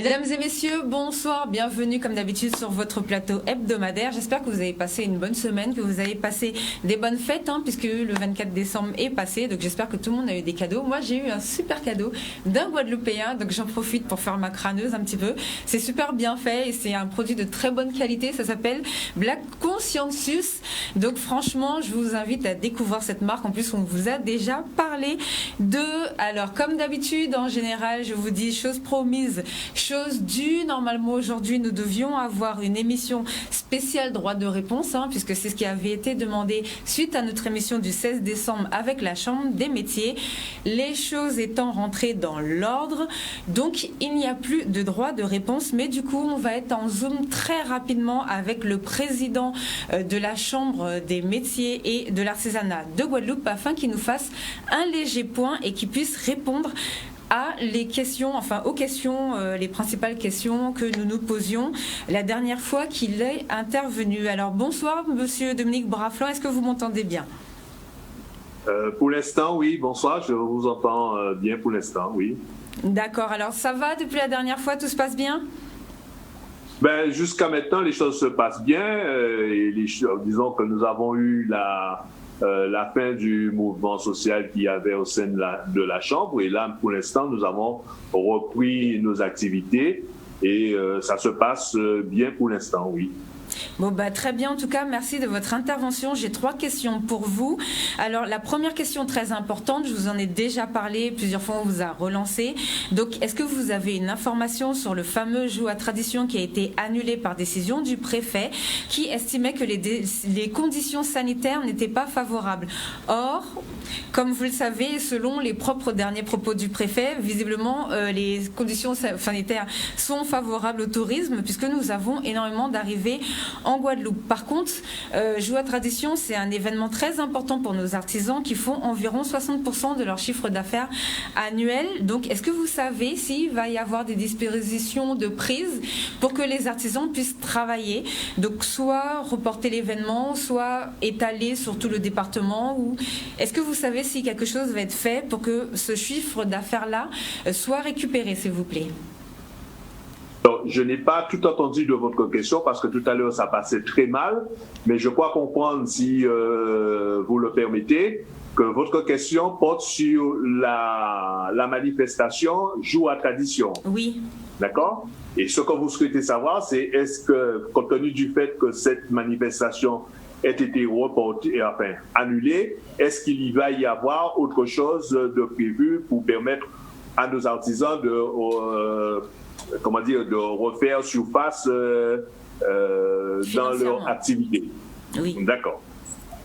Mesdames et messieurs, bonsoir, bienvenue comme d'habitude sur votre plateau hebdomadaire. J'espère que vous avez passé une bonne semaine, que vous avez passé des bonnes fêtes, puisque le 24 décembre est passé, donc j'espère que tout le monde a eu des cadeaux. Moi j'ai eu un super cadeau d'un Guadeloupéen, donc j'en profite pour faire ma crâneuse un petit peu. C'est super bien fait et c'est un produit de très bonne qualité, ça s'appelle Black Conscientious. Donc franchement, je vous invite à découvrir cette marque, en plus on vous a déjà parlé d'eux. Alors comme d'habitude, en général, je vous dis chose promise, chose due. Normalement aujourd'hui nous devions avoir une émission spéciale droit de réponse, puisque c'est ce qui avait été demandé suite à notre émission du 16 décembre avec la Chambre des métiers. Les choses étant rentrées dans l'ordre, donc il n'y a plus de droit de réponse, mais du coup on va être en Zoom très rapidement avec le président de la Chambre des métiers et de l'artisanat de Guadeloupe afin qu'il nous fasse un léger point et qu'il puisse répondre à les questions, aux questions, les principales questions que nous nous posions la dernière fois qu'il est intervenu. Alors bonsoir Monsieur Dominique Braflan, est-ce que vous m'entendez bien? Pour l'instant, oui, bonsoir, je vous entends bien pour l'instant, oui. D'accord, alors ça va depuis la dernière fois, tout se passe bien? Ben, jusqu'à maintenant, les choses se passent bien, disons que nous avons eu la fin du mouvement social qu'il y avait au sein de la Chambre. Et là, pour l'instant, nous avons repris nos activités et ça se passe bien pour l'instant, oui. Bon, très bien, en tout cas, merci de votre intervention. J'ai 3 questions pour vous. Alors, la première question très importante, je vous en ai déjà parlé, plusieurs fois on vous a relancé. Donc, est-ce que vous avez une information sur le fameux joug à tradition qui a été annulé par décision du préfet, qui estimait que les conditions sanitaires n'étaient pas favorables? Or, comme vous le savez, selon les derniers propos du préfet, visiblement, les conditions sanitaires sont favorables au tourisme, puisque nous avons énormément d'arrivées en Guadeloupe. Par contre, Joug à tradition, c'est un événement très important pour nos artisans qui font environ 60% de leur chiffre d'affaires annuel. Donc, est-ce que vous savez s'il va y avoir des dispositions de prise pour que les artisans puissent travailler? Donc, soit reporter l'événement, soit étaler sur tout le département. Ou est-ce que vous savez si quelque chose va être fait pour que ce chiffre d'affaires-là soit récupéré, s'il vous plaît? Donc, je n'ai pas tout entendu de votre question parce que tout à l'heure ça passait très mal, mais je crois comprendre, si vous le permettez, que votre question porte sur la manifestation Joug à tradition. Oui. D'accord? Et ce que vous souhaitez savoir, c'est est-ce que, compte tenu du fait que cette manifestation ait été reportée, annulée, est-ce qu'il y va y avoir autre chose de prévu pour permettre à nos artisans de refaire surface dans leur activité? Oui. D'accord.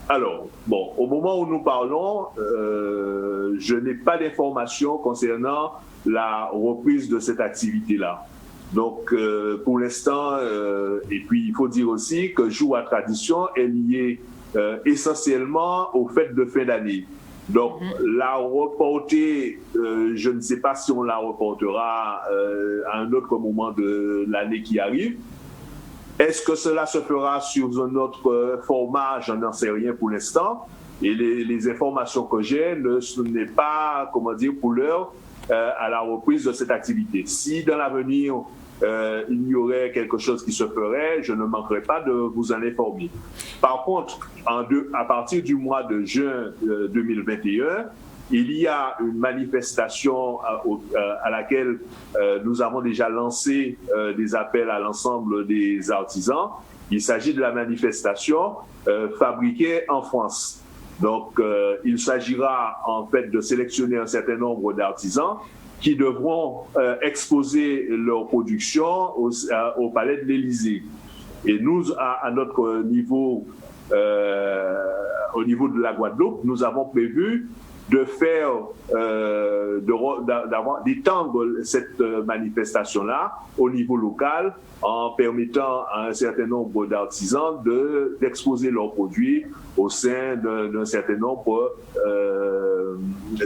Alors, bon, au moment où nous parlons, je n'ai pas d'informations concernant la reprise de cette activité-là. Donc, pour l'instant, et puis il faut dire aussi que Joug à tradition est lié essentiellement aux fêtes de fin d'année. Donc, la reporter, je ne sais pas si on la reportera à un autre moment de l'année qui arrive. Est-ce que cela se fera sur un autre format? Je n'en sais rien pour l'instant. Et les informations que j'ai ce n'est pas, pour l'heure, à la reprise de cette activité. Si dans l'avenir, il y aurait quelque chose qui se ferait, je ne manquerai pas de vous en informer. Par contre, à partir du mois de juin 2021, il y a une manifestation à laquelle nous avons déjà lancé des appels à l'ensemble des artisans. Il s'agit de la manifestation fabriquée en France. Donc, il s'agira en fait de sélectionner un certain nombre d'artisans qui devront exposer leur production au Palais de l'Élysée. Et nous, à notre niveau, au niveau de la Guadeloupe, nous avons prévu de faire, d'étendre cette manifestation-là au niveau local en permettant à un certain nombre d'artisans d'exposer leurs produits au sein d'un certain nombre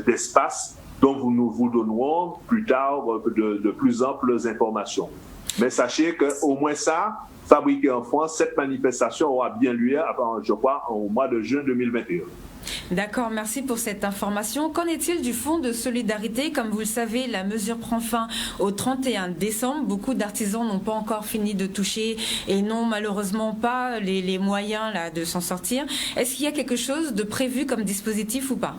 d'espaces dont nous vous donnerons plus tard de plus amples informations. Mais sachez qu'au moins ça, fabriqué en France, cette manifestation aura bien lieu, je crois, au mois de juin 2021. D'accord, merci pour cette information. Qu'en est-il du fonds de solidarité? Comme vous le savez, la mesure prend fin au 31 décembre. Beaucoup d'artisans n'ont pas encore fini de toucher et n'ont malheureusement pas les moyens là, de s'en sortir. Est-ce qu'il y a quelque chose de prévu comme dispositif ou pas?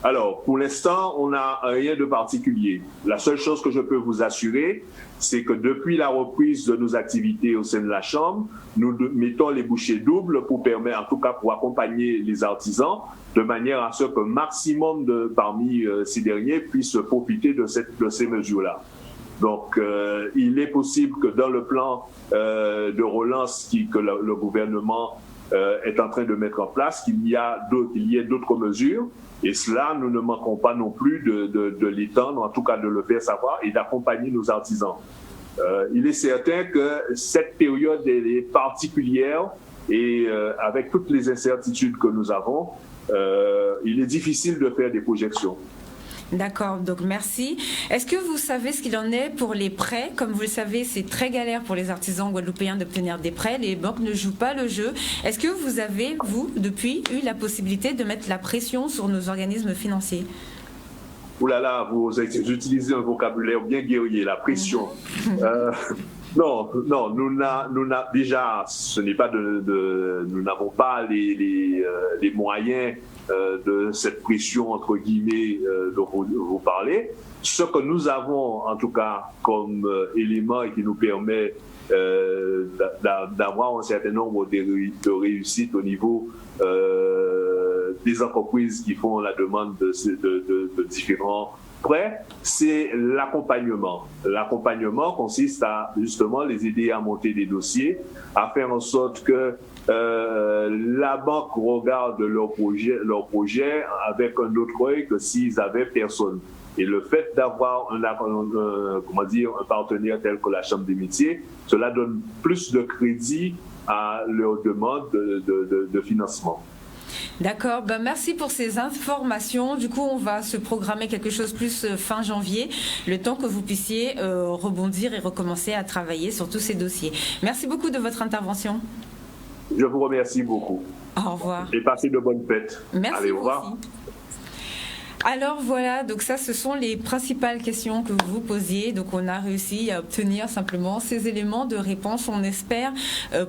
Alors, pour l'instant, on n'a rien de particulier. La seule chose que je peux vous assurer, c'est que depuis la reprise de nos activités au sein de la Chambre, nous mettons les bouchées doubles pour permettre, en tout cas pour accompagner les artisans, de manière à ce qu'un maximum parmi ces derniers puissent profiter de ces mesures-là. Donc, il est possible que dans le plan de relance que le gouvernement est en train de mettre en place, qu'il y ait d'autres mesures. Et cela, nous ne manquons pas non plus de l'étendre, en tout cas de le faire savoir et d'accompagner nos artisans. Il est certain que cette période est particulière et avec toutes les incertitudes que nous avons, il est difficile de faire des projections. D'accord, donc merci. Est-ce que vous savez ce qu'il en est pour les prêts? Comme vous le savez, c'est très galère pour les artisans guadeloupéens d'obtenir des prêts. Les banques ne jouent pas le jeu. Est-ce que vous avez, depuis, eu la possibilité de mettre la pression sur nos organismes financiers? Ouh là là, vous utilisez un vocabulaire bien guerrier, la pression. Non, déjà, ce n'est pas nous n'avons pas les moyens de cette pression, entre guillemets, dont vous parlez. Ce que nous avons, en tout cas, comme élément et qui nous permet d'avoir un certain nombre de réussites au niveau des entreprises qui font la demande de différents prêts, c'est l'accompagnement. L'accompagnement consiste à justement les aider à monter des dossiers, à faire en sorte que la banque regarde leur projet avec un autre œil que s'ils avaient personne. Et le fait d'avoir un partenaire tel que la Chambre des métiers, cela donne plus de crédit à leur demande de financement. D'accord, merci pour ces informations. Du coup, on va se programmer quelque chose plus fin janvier, le temps que vous puissiez rebondir et recommencer à travailler sur tous ces dossiers. Merci beaucoup de votre intervention. Je vous remercie beaucoup. Au revoir. Et passez de bonnes fêtes. Merci. Allez, au revoir. Aussi. Alors voilà, donc ça, ce sont les principales questions que vous posiez. Donc on a réussi à obtenir simplement ces éléments de réponse. On espère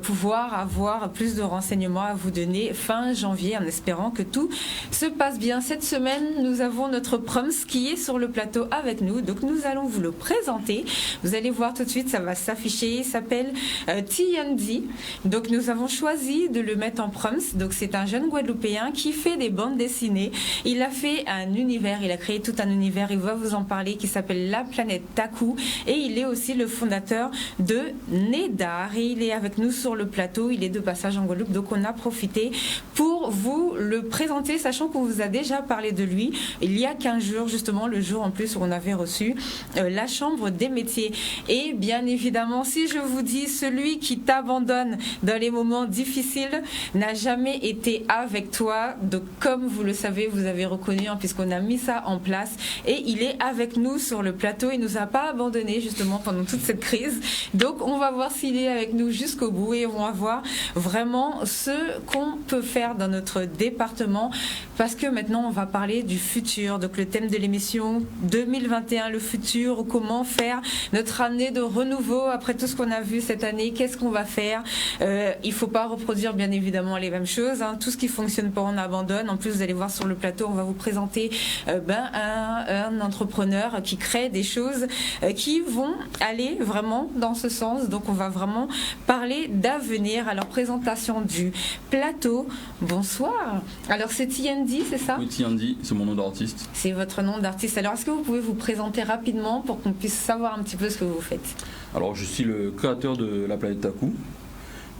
pouvoir avoir plus de renseignements à vous donner fin janvier, en espérant que tout se passe bien. Cette semaine, nous avons notre proms qui est sur le plateau avec nous. Donc nous allons vous le présenter. Vous allez voir tout de suite, ça va s'afficher. Il s'appelle TND. Donc nous avons choisi de le mettre en proms. Donc c'est un jeune Guadeloupéen qui fait des bandes dessinées. Il a fait un univers, il a créé tout un univers, il va vous en parler, qui s'appelle La Planète Taku, et il est aussi le fondateur de Nédar, et il est avec nous sur le plateau, il est de passage en Guadeloupe, donc on a profité pour vous le présenter, sachant qu'on vous a déjà parlé de lui il y a 15 jours, justement le jour en plus où on avait reçu la Chambre des métiers. Et bien évidemment, si je vous dis celui qui t'abandonne dans les moments difficiles n'a jamais été avec toi, donc comme vous le savez, vous avez reconnu, hein, puisqu'on a mis ça en place, et il est avec nous sur le plateau. Il nous a pas abandonné justement pendant toute cette crise, donc on va voir s'il est avec nous jusqu'au bout, et on va voir vraiment ce qu'on peut faire dans notre département, parce que maintenant on va parler du futur. Donc le thème de l'émission 2021, le futur, comment faire notre année de renouveau après tout ce qu'on a vu cette année, qu'est-ce qu'on va faire. Il faut pas reproduire bien évidemment les mêmes choses, hein. Tout ce qui fonctionne pas on abandonne. En plus vous allez voir sur le plateau, on va vous présenter un entrepreneur qui crée des choses qui vont aller vraiment dans ce sens. Donc on va vraiment parler d'avenir. Alors présentation du plateau. Bonsoir. Alors c'est TND, c'est ça? Oui, TND, c'est mon nom d'artiste. C'est votre nom d'artiste. Alors est-ce que vous pouvez vous présenter rapidement pour qu'on puisse savoir un petit peu ce que vous faites? Alors je suis le créateur de La Planète Taku.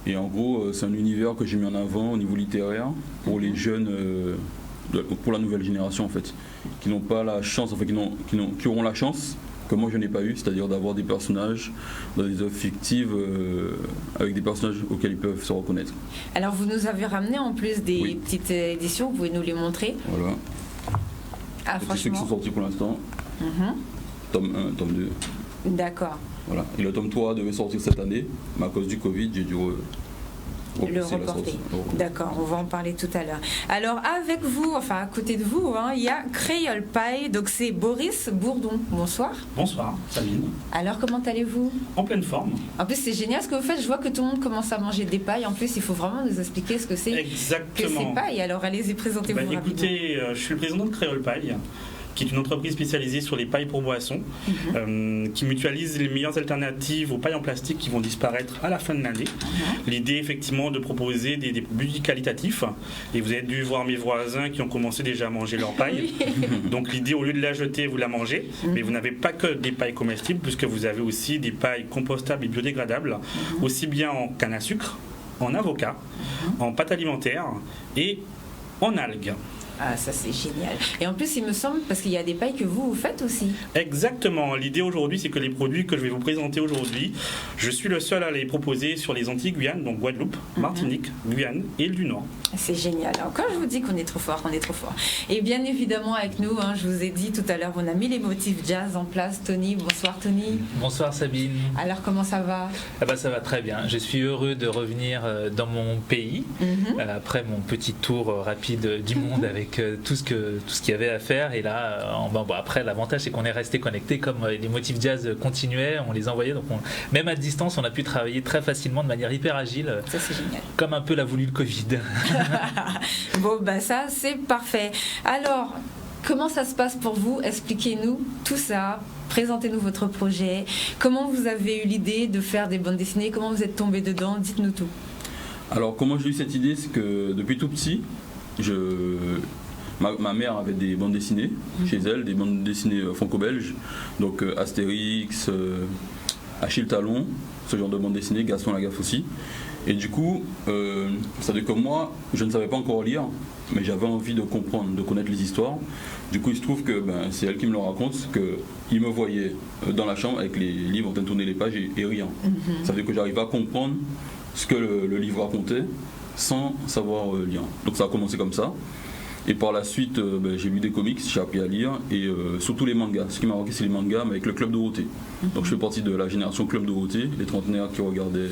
Et en gros, c'est un univers que j'ai mis en avant au niveau littéraire pour les jeunes, pour la nouvelle génération en fait, qui n'ont pas la chance, enfin qui auront la chance que moi je n'ai pas eu, c'est-à-dire d'avoir des personnages dans des œuvres fictives avec des personnages auxquels ils peuvent se reconnaître. Alors vous nous avez ramené en plus des oui. petites éditions, vous pouvez nous les montrer? Voilà. Ah, c'est ceux qui sont sortis pour l'instant. Tome 1, tome 2. D'accord. Voilà. Et le tome 3 devait sortir cette année, mais à cause du Covid, j'ai dû le reporter. D'accord, on va en parler tout à l'heure. Alors avec vous, enfin à côté de vous, il y a Creole Pie, donc c'est Boris Bourdon. Bonsoir. Bonsoir, Sabine. Alors comment allez-vous? En pleine forme. En plus c'est génial ce que vous faites, je vois que tout le monde commence à manger des pailles. En plus il faut vraiment nous expliquer ce que c'est que ces pailles. Alors allez-y, présentez-vous rapidement. Écoutez, je suis le président de Creole Pie, qui est une entreprise spécialisée sur les pailles pour boissons, qui mutualise les meilleures alternatives aux pailles en plastique qui vont disparaître à la fin de l'année. L'idée, effectivement, de proposer des produits qualitatifs. Et vous avez dû voir mes voisins qui ont commencé déjà à manger leurs pailles. Donc l'idée, au lieu de la jeter, vous la mangez. Mais vous n'avez pas que des pailles comestibles, puisque vous avez aussi des pailles compostables et biodégradables, aussi bien en canne à sucre, en avocat, en pâte alimentaire et en algues. Ah, ça c'est génial. Et en plus, il me semble, parce qu'il y a des pailles que vous faites aussi. Exactement. L'idée aujourd'hui, c'est que les produits que je vais vous présenter aujourd'hui, je suis le seul à les proposer sur les Antilles-Guyane, donc Guadeloupe, Martinique, Guyane et l'île du Nord. C'est génial. Encore, je vous dis qu'on est trop fort, Et bien évidemment, avec nous, je vous ai dit tout à l'heure, on a mis les motifs jazz en place. Tony, bonsoir Tony. Bonsoir Sabine. Alors, comment ça va? Ça va très bien. Je suis heureux de revenir dans mon pays, après mon petit tour rapide du monde avec tout ce qu'il y avait à faire. Et là, après, l'avantage, c'est qu'on est resté connectés. Comme les motifs jazz continuaient, on les envoyait. Donc, même à distance, on a pu travailler très facilement, de manière hyper agile. Ça, c'est génial. Comme un peu l'a voulu le Covid. Bon, ça, c'est parfait. Alors, comment ça se passe pour vous? Expliquez-nous tout ça. Présentez-nous votre projet. Comment vous avez eu l'idée de faire des bandes dessinées? Comment vous êtes tombé dedans? Dites-nous tout. Alors, comment j'ai eu cette idée? C'est que depuis tout petit, ma mère avait des bandes dessinées chez elle, des bandes dessinées franco-belges, donc Astérix, Achille Talon, ce genre de bandes dessinées, Gaston Lagaffe aussi. Et du coup, ça veut dire que moi, je ne savais pas encore lire, mais j'avais envie de comprendre, de connaître les histoires. Du coup, il se trouve que c'est elle qui me le raconte, qu'il me voyait dans la chambre avec les livres en train de tourner les pages et rien. Ça veut dire que j'arrivais à comprendre ce que le livre racontait sans savoir lire. Donc ça a commencé comme ça. Et par la suite, j'ai lu des comics, j'ai appris à lire, et surtout les mangas. Ce qui m'a marqué, c'est les mangas, mais avec le Club Dorothée. Donc je fais partie de la génération Club Dorothée, les trentenaires qui regardaient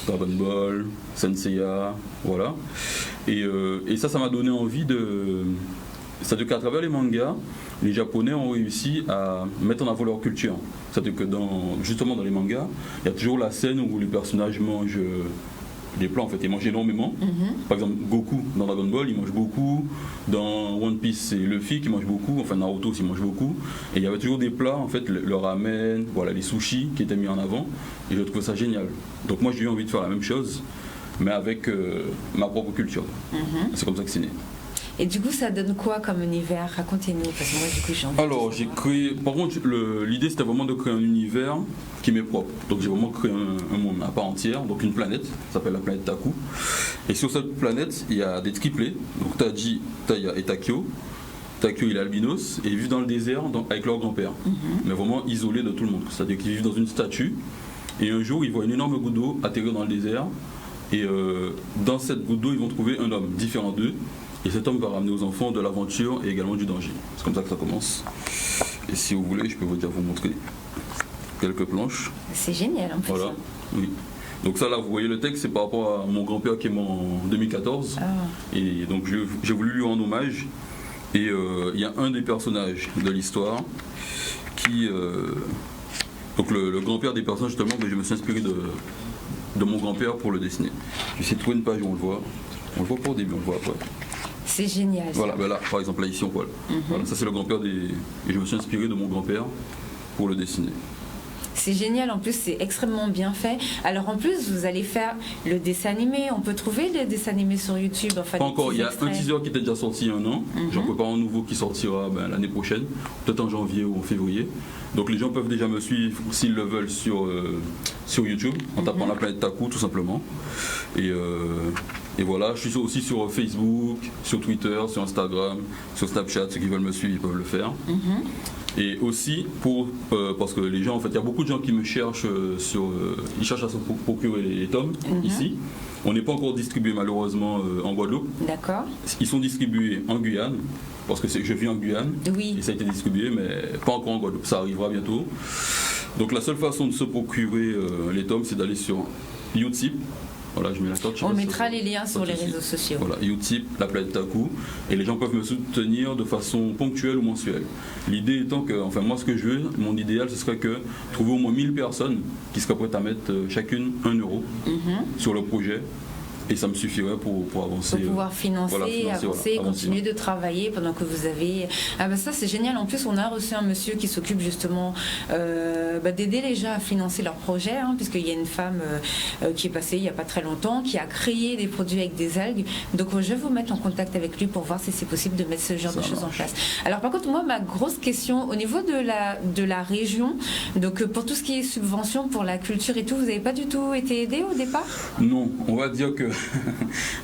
Dragon Ball, Senseiya, voilà. Et ça m'a donné envie de... C'est-à-dire qu'à travers les mangas, les Japonais ont réussi à mettre en avant leur culture. C'est-à-dire que justement dans les mangas, il y a toujours la scène où les personnages mangent... des plats, en fait, ils mangent énormément. Par exemple, Goku dans Dragon Ball, il mange beaucoup. Dans One Piece, c'est Luffy qui mange beaucoup. Enfin, Naruto aussi mange beaucoup. Et il y avait toujours des plats, en fait, le ramen, voilà, les sushis qui étaient mis en avant. Et je trouvais ça génial. Donc moi, j'ai eu envie de faire la même chose, mais avec ma propre culture. C'est comme ça que c'est né. Et du coup, ça donne quoi comme univers? Racontez-nous, parce que moi, du coup, j'ai envie. Alors, j'ai créé... Par contre, l'idée, c'était vraiment de créer un univers qui m'est propre. Donc, j'ai vraiment créé un monde à part entière, donc une planète, ça s'appelle la planète Taku. Et sur cette planète, il y a des triplés, donc Taji, Taya et Takio. Takio, il est albinos, et ils vivent dans le désert avec leur grand-père, mais vraiment isolés de tout le monde. C'est-à-dire qu'ils vivent dans une statue, et un jour, ils voient une énorme goutte d'eau atterrir dans le désert, et dans cette goutte d'eau, ils vont trouver un homme différent d'eux. Et cet homme va ramener aux enfants de l'aventure et également du danger. C'est comme ça que ça commence. Et si vous voulez, je peux déjà vous montrer quelques planches. C'est génial en plus. Voilà, oui. Donc ça là, vous voyez le texte, c'est par rapport à mon grand-père qui est mort en 2014. Et donc j'ai voulu lui rendre hommage. Et il y a un des personnages de l'histoire qui... donc le grand-père des personnages, justement, je me suis inspiré de mon grand-père pour le dessiner. J'ai essayé de trouver une page où on le voit. On le voit pas au début, on le voit après. C'est génial. Voilà, là, par exemple, là, ici, on voit. Voilà, ça, c'est le grand-père Et je me suis inspiré de mon grand-père pour le dessiner. C'est génial, en plus, c'est extrêmement bien fait. Alors, en plus, vous allez faire le dessin animé. On peut trouver le dessin animé sur YouTube. Enfin, pas encore, il y a un teaser qui était déjà sorti il y a un an. J'en prépare un nouveau qui sortira l'année prochaine, peut-être en janvier ou en février. Donc, les gens peuvent déjà me suivre, s'ils le veulent, sur YouTube, en tapant la planète Taku, tout simplement. Et voilà, je suis aussi sur Facebook, sur Twitter, sur Instagram, sur Snapchat. Ceux qui veulent me suivre, ils peuvent le faire. Et aussi parce que les gens, en fait, il y a beaucoup de gens qui me cherchent ils cherchent à se procurer les tomes ici. On n'est pas encore distribué malheureusement en Guadeloupe. D'accord. Ils sont distribués en Guyane, parce que je vis en Guyane. Oui. Et ça a été distribué, mais pas encore en Guadeloupe. Ça arrivera bientôt. Donc la seule façon de se procurer les tomes, c'est d'aller sur Utip. Voilà, je mets la cote. On mettra les liens sur les réseaux sociaux. Voilà, Utip, la planète Taku, et les gens peuvent me soutenir de façon ponctuelle ou mensuelle. L'idée étant que, enfin moi ce que je veux, mon idéal ce serait que trouver au moins 1000 personnes qui seraient prêtes à mettre chacune 1 euro sur le projet. Et ça me suffirait pour avancer. Pour pouvoir financer, avancer, continuer de travailler pendant que vous avez... Ah ben ça c'est génial. En plus on a reçu un monsieur qui s'occupe justement d'aider les gens à financer leurs projets, puisqu'il y a une femme qui est passée il n'y a pas très longtemps, qui a créé des produits avec des algues. Donc je vais vous mettre en contact avec lui pour voir si c'est possible de mettre ce genre de choses en place. Alors par contre moi ma grosse question, au niveau de la région, donc pour tout ce qui est subvention pour la culture et tout, vous n'avez pas du tout été aidé au départ? Non, on va dire que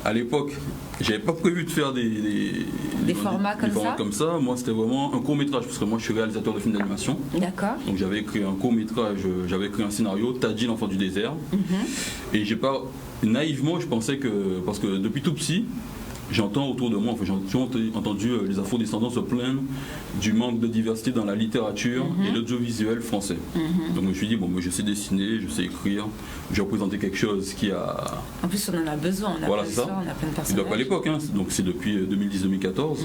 à l'époque, j'avais pas prévu de faire des formats comme ça. Moi, c'était vraiment un court-métrage, parce que moi, je suis réalisateur de films d'animation. D'accord. Donc, j'avais écrit un court-métrage, j'avais écrit un scénario, Tadji, l'enfant du désert. Et naïvement, je pensais que, parce que depuis tout petit, j'entends autour de moi, j'ai toujours entendu les afro-descendants se plaindre du manque de diversité dans la littérature et l'audiovisuel français. Donc je me suis dit, bon, moi je sais dessiner, je sais écrire, je vais représenter quelque chose qui a... En plus on en a besoin, on a plein de personnages. Donc à l'époque, donc c'est depuis 2010-2014.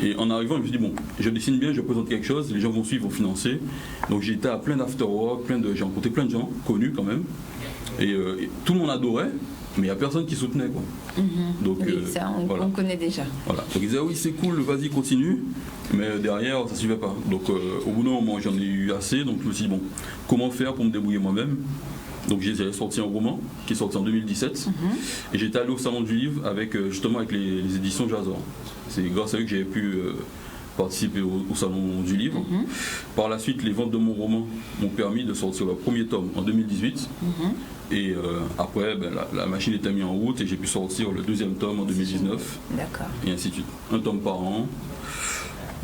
Et en arrivant, je me suis dit, bon, je dessine bien, je présente quelque chose, les gens vont suivre, vont financer. Donc j'ai été à plein d'after-work, j'ai rencontré plein de gens connus quand même. Et tout le monde adorait. Mais il n'y a personne qui soutenait, quoi. Donc, oui, ça, on connaît déjà. Voilà. Donc ils disaient, oui, c'est cool, vas-y, continue. Mais derrière, ça ne suivait pas. Donc au bout d'un moment, j'en ai eu assez. Donc je me suis dit, bon, comment faire pour me débrouiller moi-même? Donc j'ai sorti un roman qui est sorti en 2017. Et j'étais allé au Salon du Livre justement avec les éditions Jazor. C'est grâce à eux que j'avais pu participer au Salon du Livre. Par la suite, les ventes de mon roman m'ont permis de sortir le premier tome en 2018. Et après, la machine était mise en route et j'ai pu sortir le deuxième tome en 2019. D'accord. Et ainsi de suite. Un tome par an,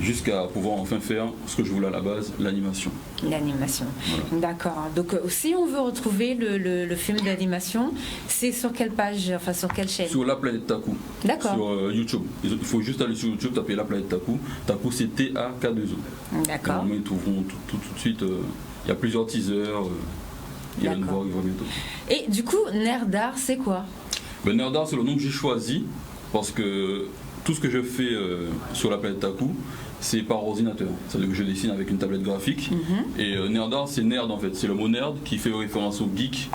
jusqu'à pouvoir enfin faire ce que je voulais à la base, l'animation. L'animation. Voilà. D'accord. Donc si on veut retrouver le film d'animation, c'est sur quelle page, enfin sur quelle chaîne? Sur La Planète Taku. D'accord. Sur YouTube. Il faut juste aller sur YouTube, taper La Planète Taku. Taku, c'est T-A-K-2-O. D'accord. Ils trouveront tout de suite. Il y a plusieurs teasers. Il y a une voix qui va bientôt. Et du coup, Nerdart, c'est quoi? Nerdart, c'est le nom que j'ai choisi parce que tout ce que je fais sur La Planète Taku, c'est par ordinateur. C'est-à-dire que je dessine avec une tablette graphique. Et Nerdart, c'est nerd en fait. C'est le mot nerd qui fait référence au geek.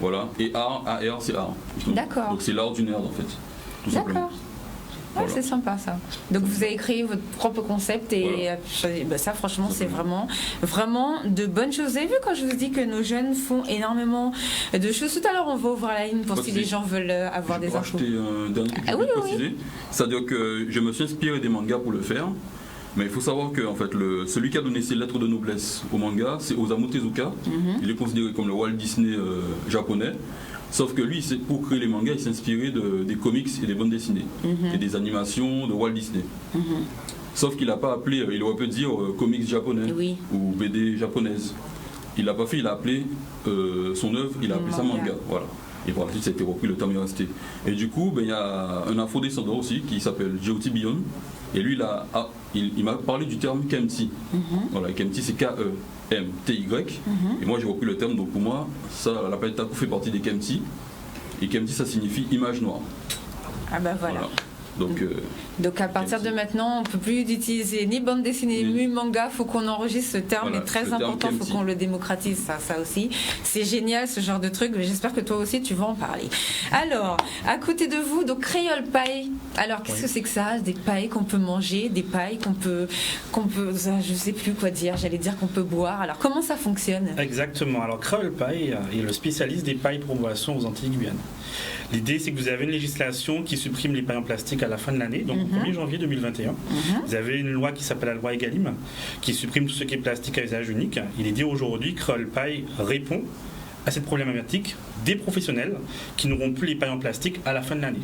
Voilà. Et art, A-R, c'est art. D'accord. Donc c'est l'art du nerd en fait. Tout simplement. Voilà. C'est sympa ça. Donc vous avez créé votre propre concept et ça franchement c'est vraiment de bonnes choses. Vous avez vu quand je vous dis que nos jeunes font énormément de choses. Tout à l'heure on va ouvrir la ligne pour si les gens veulent avoir des infos. Je peux rajouter un dernier truc que je voulais préciser. C'est-à-dire que je me suis inspiré des mangas pour le faire. Mais il faut savoir que en fait, celui qui a donné ses lettres de noblesse au manga, c'est Osamu Tezuka. Il est considéré comme le Walt Disney japonais. Sauf que lui, pour créer les mangas, il s'est inspiré des comics et des bandes dessinées et des animations de Walt Disney. Sauf qu'il n'a pas appelé, il aurait pu dire comics japonais ou BD japonaise. Il l'a pas fait, il a appelé son œuvre, il a appelé ça manga. Voilà. Et par la suite, ça a été repris, le terme est resté. Et du coup, il y a un afro-descendant aussi qui s'appelle J.O.T. Bion. Et lui, il m'a parlé du terme Kemti. Voilà, Kemti, c'est K-E-M-T-Y. Et moi, j'ai repris le terme, donc pour moi, La Planète Taku fait partie des Kemti. Et Kemti, ça signifie image noire. Ah ben voilà. Donc à partir de maintenant, on ne peut plus utiliser ni bande dessinée ni manga. Il faut qu'on enregistre ce terme, est très important. Il faut qu'on le démocratise, ça aussi. C'est génial ce genre de truc. Mais j'espère que toi aussi tu vas en parler. Alors, à côté de vous, donc Creole Pie. Alors qu'est-ce que c'est que ça? Des pailles qu'on peut manger, des pailles qu'on peut, je sais plus quoi dire. J'allais dire qu'on peut boire. Alors comment ça fonctionne? Exactement. Alors Creole Pie est le spécialiste des pailles pour boissons aux Antilles Guyane. L'idée, c'est que vous avez une législation qui supprime les pailles en plastique à la fin de l'année, donc au 1er janvier 2021. Vous avez une loi qui s'appelle la loi Egalim, qui supprime tout ce qui est plastique à usage unique. Il est dit aujourd'hui que Creole Pie répond à cette problématique des professionnels qui n'auront plus les pailles en plastique à la fin de l'année.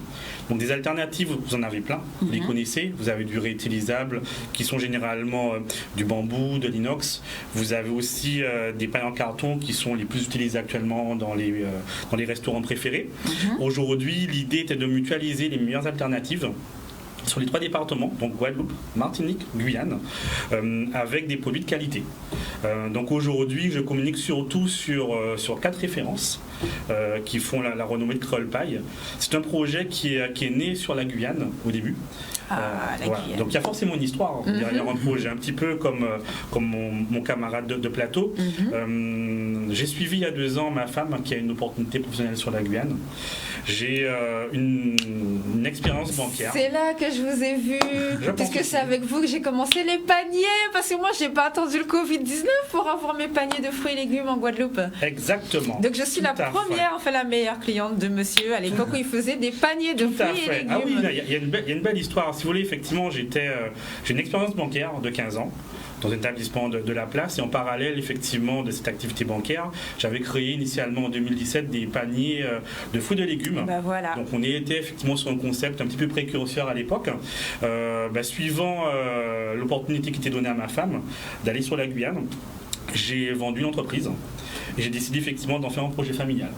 Donc des alternatives, vous en avez plein, vous les connaissez. Vous avez du réutilisable qui sont généralement du bambou, de l'inox. Vous avez aussi des pailles en carton qui sont les plus utilisées actuellement dans les restaurants préférés. Aujourd'hui, l'idée était de mutualiser les meilleures alternatives sur les 3 départements, donc Guadeloupe, Martinique, Guyane, avec des produits de qualité. Donc aujourd'hui, je communique surtout sur 4 références qui font la renommée de Créole Paille. C'est un projet qui est né sur la Guyane au début. Voilà. Donc il y a forcément une histoire derrière un projet, un petit peu comme mon camarade de plateau. J'ai suivi il y a 2 ans ma femme qui a une opportunité professionnelle sur la Guyane. J'ai une expérience bancaire. C'est là que je vous ai vu, puisque c'est avec vous que j'ai commencé les paniers, parce que moi j'ai pas attendu le Covid-19 pour avoir mes paniers de fruits et légumes en Guadeloupe. Exactement. Donc je suis la première, enfin la meilleure cliente de monsieur à l'époque où il faisait des paniers de fruits et légumes. Ah oui, il y a une belle histoire. Si vous voulez, effectivement, j'ai une expérience bancaire de 15 ans dans un établissement de la place, et en parallèle effectivement de cette activité bancaire, j'avais créé initialement en 2017 des paniers de fruits et de légumes. Voilà. Donc on était effectivement sur un concept un petit peu précurseur à l'époque, suivant l'opportunité qui était donnée à ma femme d'aller sur la Guyane. J'ai vendu l'entreprise et j'ai décidé effectivement d'en faire un projet familial.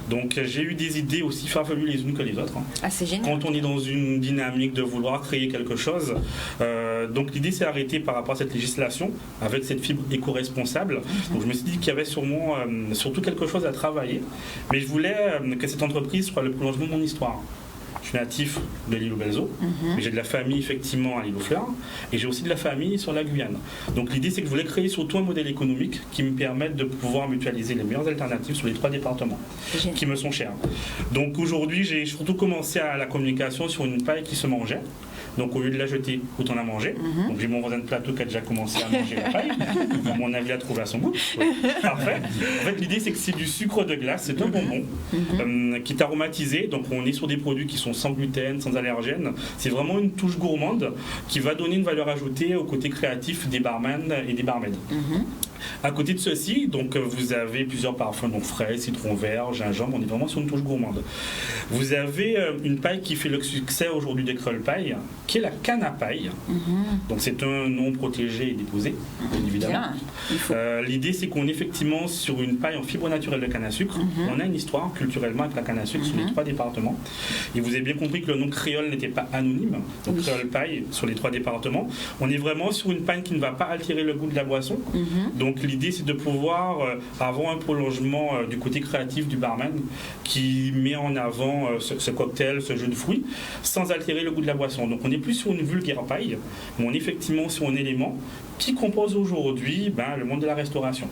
Donc j'ai eu des idées aussi farfelues les unes que les autres. Ah, c'est génial. Quand on est dans une dynamique de vouloir créer quelque chose, donc l'idée s'est arrêtée par rapport à cette législation avec cette fibre éco-responsable. Donc je me suis dit qu'il y avait surtout quelque chose à travailler, mais je voulais que cette entreprise soit le prolongement de mon histoire. Je suis natif de l'île aux Belles Eaux, mais j'ai de la famille effectivement à l'île aux Fleurs, et j'ai aussi de la famille sur la Guyane. Donc l'idée c'est que je voulais créer surtout un modèle économique qui me permette de pouvoir mutualiser les meilleures alternatives sur les 3 départements qui me sont chers. Donc aujourd'hui j'ai surtout commencé à la communication sur une paille qui se mangeait. Donc au lieu de la jeter, autant la manger. Donc j'ai mon voisin de plateau qui a déjà commencé à manger la paille. À mon avis, il a trouvé à son goût. Parfait. En fait, l'idée c'est que c'est du sucre de glace, c'est un bonbon qui est aromatisé. Donc on est sur des produits qui sont sans gluten, sans allergènes. C'est vraiment une touche gourmande qui va donner une valeur ajoutée au côté créatif des barman et des barmaids. À côté de ceci, donc vous avez plusieurs parfums, donc frais, citron vert, gingembre. On est vraiment sur une touche gourmande. Vous avez une paille qui fait le succès aujourd'hui des Créole Paille, qui est la canne à paille. Donc c'est un nom protégé et déposé, bien évidemment. L'idée c'est qu'on est effectivement sur une paille en fibre naturelle de canne à sucre. On a une histoire culturellement avec la canne à sucre sur les 3 départements. Et vous avez bien compris que le nom créole n'était pas anonyme. Donc Créole Paille sur les 3 départements. On est vraiment sur une paille qui ne va pas altérer le goût de la boisson. Donc l'idée c'est de pouvoir avoir un prolongement du côté créatif du barman qui met en avant ce cocktail, ce jus de fruits, sans altérer le goût de la boisson. Donc on n'est plus sur une vulgaire paille, mais on est effectivement sur un élément qui compose aujourd'hui le monde de la restauration.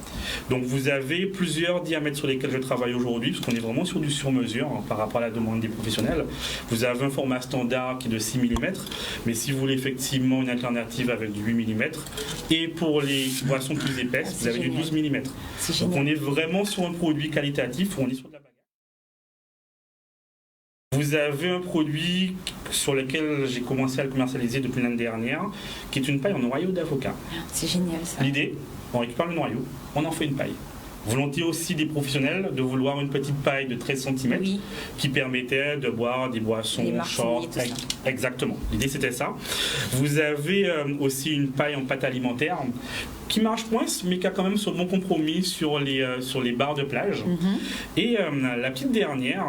Donc vous avez plusieurs diamètres sur lesquels je travaille aujourd'hui, parce qu'on est vraiment sur du sur-mesure par rapport à la demande des professionnels. Vous avez un format standard qui est de 6 mm, mais si vous voulez effectivement une alternative avec du 8 mm, et pour les boissons plus épaisses, vous avez du 12 mm. Donc on est vraiment sur un produit qualitatif, on est sur de la bagarre. Vous avez un produit sur lequel j'ai commencé à le commercialiser depuis l'année dernière, qui est une paille en noyau d'avocat. C'est génial ça. L'idée, on récupère le noyau, on en fait une paille. Volonté aussi des professionnels de vouloir une petite paille de 13 cm qui permettait de boire des boissons short. Exactement. L'idée c'était ça. Vous avez aussi une paille en pâte alimentaire qui marche moins, mais qui a quand même ce bon compromis sur les bars de plage. Et la petite dernière,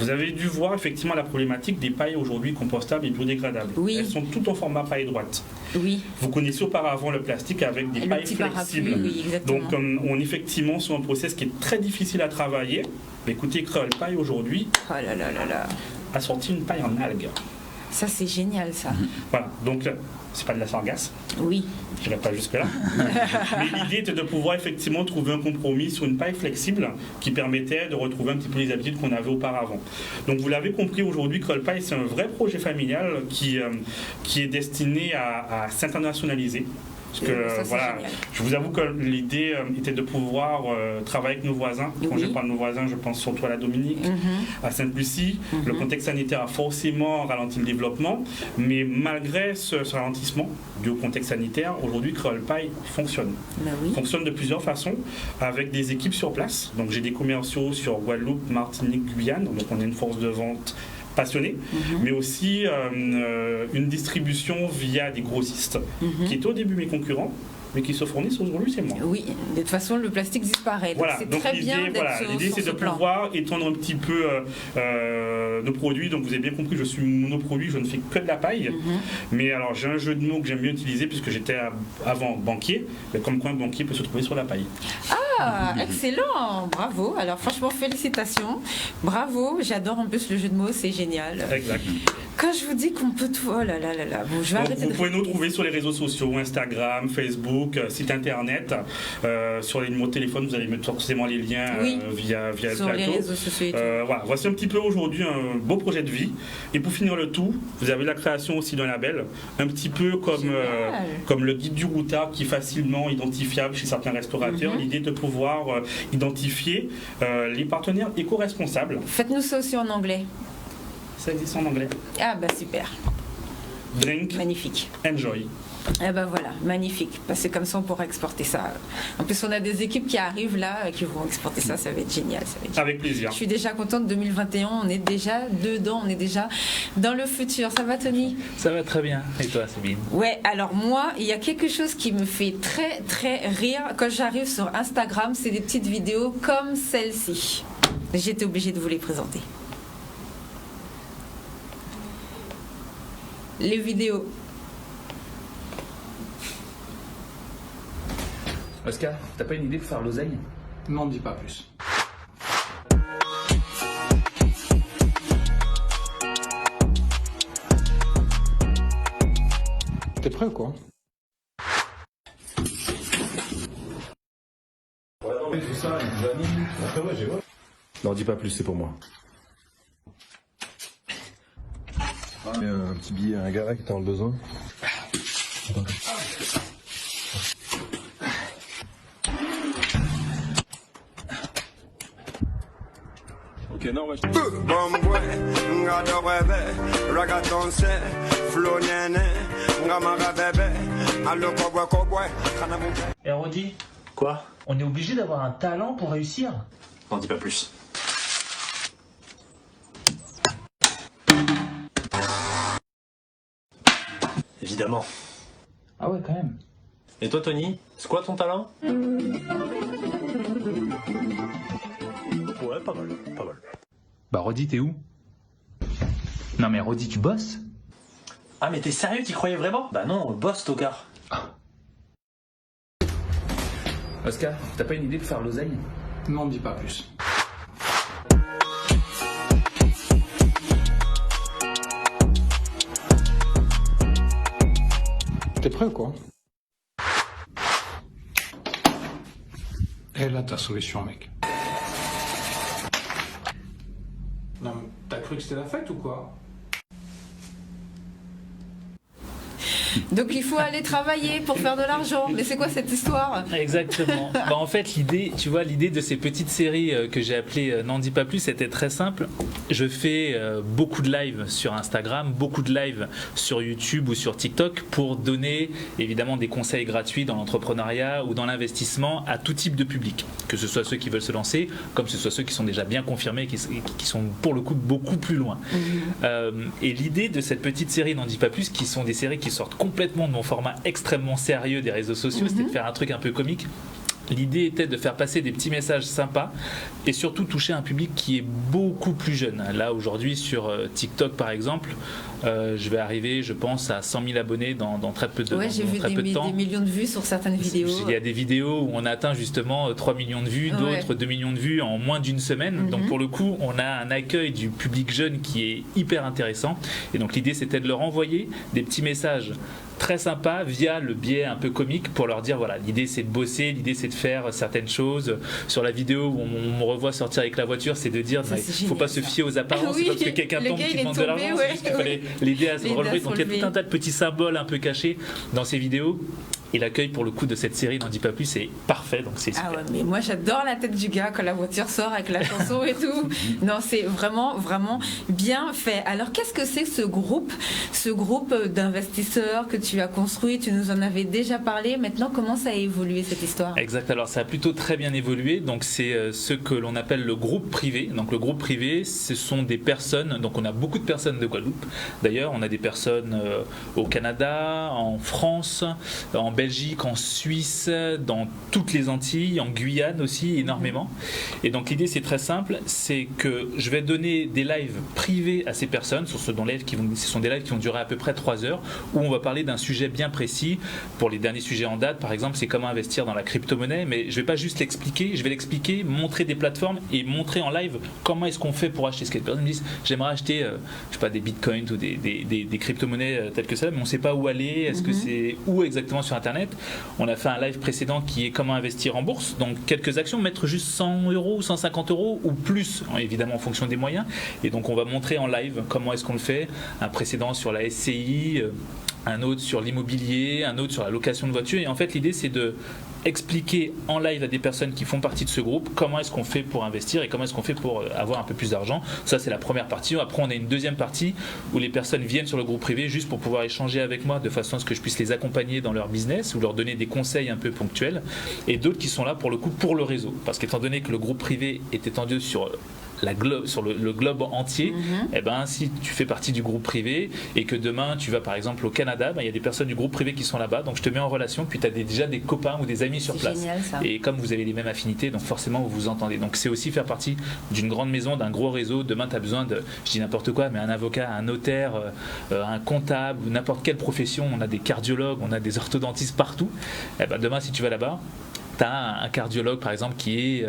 vous avez dû voir effectivement la problématique des pailles aujourd'hui compostables et biodégradables. Elles sont toutes en format paille droite. Vous connaissez auparavant le plastique avec des pailles flexibles. Donc on est effectivement sur un process qui est très difficile à travailler. Mais écoutez, Créole Paille aujourd'hui a sorti une paille en algues. Ça c'est génial ça. Voilà, donc c'est pas de la sargasse. Oui. Je n'irai pas jusque-là. Mais l'idée était de pouvoir effectivement trouver un compromis sur une paille flexible qui permettait de retrouver un petit peu les habitudes qu'on avait auparavant. Donc vous l'avez compris, aujourd'hui, Créole Paille, c'est un vrai projet familial qui est destiné à s'internationaliser. Parce que je vous avoue que l'idée était de pouvoir travailler avec nos voisins. Quand je parle de nos voisins, je pense surtout à la Dominique, à Sainte-Lucie. Le contexte sanitaire a forcément ralenti le développement, mais malgré ce ralentissement dû au contexte sanitaire, aujourd'hui Créole Paille fonctionne. Fonctionne de plusieurs façons, avec des équipes sur place. Donc j'ai des commerciaux sur Guadeloupe, Martinique, Guyane. Donc on a une force de vente passionnés, mais aussi une distribution via des grossistes qui étaient au début mes concurrents, mais qui se fournissent aujourd'hui, c'est moi. Oui, de toute façon, le plastique disparaît. Donc Voilà, c'est donc très bien l'idée, d'être sur l'idée c'est ce de plan. pouvoir étendre un petit peu nos produits. Donc vous avez bien compris, je suis monoproduit, je ne fais que de la paille. Mais alors j'ai un jeu de mots que j'aime bien utiliser puisque j'étais avant banquier. Mais comme quoi un banquier peut se trouver sur la paille. Ah, excellent, bravo. Alors franchement, félicitations. Bravo, j'adore en plus le jeu de mots, c'est génial. Exact. Quand je vous dis qu'on peut tout... Oh là là là là. Bon, je vais Donc, arrêter vous de pouvez nous répéter. trouver sur les réseaux sociaux, Instagram, Facebook, site internet. Sur les numéros de téléphone, vous allez mettre forcément les liens Oui. via le Sur les plateau. réseaux sociaux et tout. Voilà, voici un petit peu aujourd'hui un beau projet de vie. Et pour finir le tout, vous avez la création aussi d'un label, un petit peu comme le guide du routard qui est facilement identifiable chez certains restaurateurs. L'idée de pouvoir identifier les partenaires éco-responsables. Faites-nous ça aussi en anglais. Ça existe en anglais. Ah bah super, Drink, magnifique. enjoy. Eh ben voilà, magnifique. Parce que comme ça, on pourra exporter ça. En plus, on a des équipes qui arrivent là, qui vont exporter ça. Ça va être génial. Ça va être génial. Avec plaisir. Je suis déjà contente. 2021, on est déjà dedans. On est déjà dans le futur. Ça va, Tony? Ça va très bien. Et toi, Sabine? Ouais, alors moi, il y a quelque chose qui me fait très très rire quand j'arrive sur Instagram. C'est des petites vidéos comme celle-ci. J'étais obligée de vous les présenter. Les vidéos. Oscar, t'as pas une idée pour faire l'oseille? N'en dis pas plus. T'es prêt ou quoi? N'en dis pas plus, c'est pour moi. Un petit billet à un gars qui était dans le besoin. Ok, non, ouais. Et Rodi, Quoi? on est obligé d'avoir un talent pour réussir. N'en dis pas plus. Évidemment. Ah ouais, quand même. Et toi, Tony, c'est quoi ton talent? Ouais, pas mal, pas mal. Bah Rodi, t'es où? Non mais Rodi, tu bosses? Ah, mais t'es sérieux, t'y croyais vraiment? Bah non, bosse, tocard. Oscar, t'as pas une idée pour faire l'oseille? N'en dis pas plus. T'es prêt ou quoi? Et là, ta solution, mec. Non, mais t'as cru que c'était la fête ou quoi? Donc il faut aller travailler pour faire de l'argent. Mais c'est quoi cette histoire? Exactement. Bah, en fait, l'idée, tu vois, l'idée de ces petites séries que j'ai appelées N'en dis pas plus, c'était très simple. Je fais beaucoup de lives sur Instagram, beaucoup de lives sur YouTube ou sur TikTok pour donner évidemment des conseils gratuits dans l'entrepreneuriat ou dans l'investissement à tout type de public. Que ce soit ceux qui veulent se lancer, comme ce soit ceux qui sont déjà bien confirmés, qui sont pour le coup beaucoup plus loin. Et l'idée de cette petite série N'en dis pas plus, qui sont des séries qui sortent complètement de mon format extrêmement sérieux des réseaux sociaux, c'était de faire un truc un peu comique. L'idée était de faire passer des petits messages sympas et surtout toucher un public qui est beaucoup plus jeune. Là, aujourd'hui, sur TikTok, par exemple, je vais arriver, je pense, à 100 000 abonnés dans très peu de, Ouais, j'ai dans vu très peu de temps. des millions de vues sur certaines vidéos. Il y a des vidéos où on a atteint justement 3 millions de vues, d'autres 2 millions de vues en moins d'une semaine. Donc pour le coup, on a un accueil du public jeune qui est hyper intéressant. Et donc l'idée, c'était de leur envoyer des petits messages très sympas via le biais un peu comique pour leur dire voilà, l'idée c'est de bosser, l'idée c'est de faire certaines choses. Sur la vidéo où on me revoit sortir avec la voiture, c'est de dire il faut pas se fier aux apparences, Oui, c'est pas parce que quelqu'un le tombe gars, qu'il il est demande de tombé, l'argent, ouais, c'est juste qu'il fallait l'aider à se relever. Donc il y a tout un tas de petits symboles un peu cachés dans ces vidéos. Et l'accueil pour le coup de cette série N'en dis pas plus, c'est parfait, donc c'est super. Ah ouais, mais moi j'adore la tête du gars quand la voiture sort avec la chanson et tout. Non, c'est vraiment, vraiment bien fait. Alors qu'est-ce que c'est ce groupe d'investisseurs que tu as construit? Tu nous en avais déjà parlé. Maintenant, comment ça a évolué cette histoire? Exact, alors ça a plutôt très bien évolué. Donc c'est ce que l'on appelle le groupe privé. Donc le groupe privé, ce sont des personnes, donc on a beaucoup de personnes de Guadeloupe. D'ailleurs, on a des personnes au Canada, en France, en Belgique, en Suisse, dans toutes les Antilles, en Guyane aussi énormément. Et donc l'idée c'est très simple, c'est que je vais donner des lives privés à ces personnes, ce sont des lives qui vont durer à peu près 3 heures, où on va parler d'un sujet bien précis. Pour les derniers sujets en date, par exemple, c'est comment investir dans la crypto-monnaie, mais je ne vais pas juste l'expliquer, je vais l'expliquer, montrer des plateformes et montrer en live comment est-ce qu'on fait pour acheter. Ce que les personnes me disent, j'aimerais acheter je sais pas, des bitcoins ou des crypto-monnaies telles que ça, mais on ne sait pas où aller, est-ce que c'est où exactement sur Internet. On a fait un live précédent qui est comment investir en bourse, donc quelques actions, mettre juste 100 €, 150 € ou plus, évidemment en fonction des moyens. Et donc on va montrer en live comment est-ce qu'on le fait. Un précédent sur la SCI, un autre sur l'immobilier, un autre sur la location de voiture. Et en fait, l'idée, c'est de expliquer en live à des personnes qui font partie de ce groupe comment est-ce qu'on fait pour investir et comment est-ce qu'on fait pour avoir un peu plus d'argent. Ça, c'est la première partie. Après, on a une deuxième partie où les personnes viennent sur le groupe privé juste pour pouvoir échanger avec moi de façon à ce que je puisse les accompagner dans leur business ou leur donner des conseils un peu ponctuels. Et d'autres qui sont là pour le coup pour le réseau. Parce qu'étant donné que le groupe privé est étendu sur le globe entier, eh ben, si tu fais partie du groupe privé et que demain tu vas par exemple au Canada, il y a des personnes du groupe privé qui sont là-bas, donc je te mets en relation, puis tu as déjà des copains ou des amis sur place. Génial, ça. Et comme vous avez les mêmes affinités, donc forcément vous vous entendez. Donc c'est aussi faire partie d'une grande maison, d'un gros réseau. Demain tu as besoin de, je dis n'importe quoi, mais un avocat, un notaire, un comptable, n'importe quelle profession, on a des cardiologues, on a des orthodontistes partout. Eh ben, demain si tu vas là-bas, tu as un cardiologue par exemple qui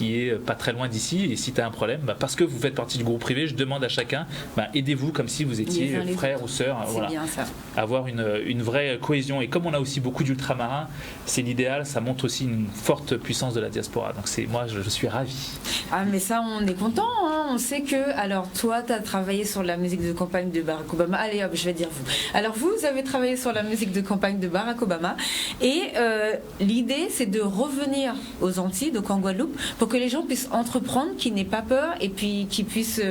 est pas très loin d'ici, et si tu as un problème, parce que vous faites partie du groupe privé, je demande à chacun, aidez-vous comme si vous étiez frère ou sœur. Voilà. Bien, ça. Avoir une vraie cohésion. Et comme on a aussi beaucoup d'ultramarins, c'est l'idéal, ça montre aussi une forte puissance de la diaspora. Donc moi je suis ravi. Ah mais ça on est content, hein. On sait que, alors toi tu as travaillé sur la musique de campagne de Barack Obama, allez hop je vais dire vous. Alors vous avez travaillé sur la musique de campagne de Barack Obama et l'idée c'est de revenir aux Antilles, donc en Guadeloupe, pour que les gens puissent entreprendre, qu'ils n'aient pas peur et puis qu'ils puissent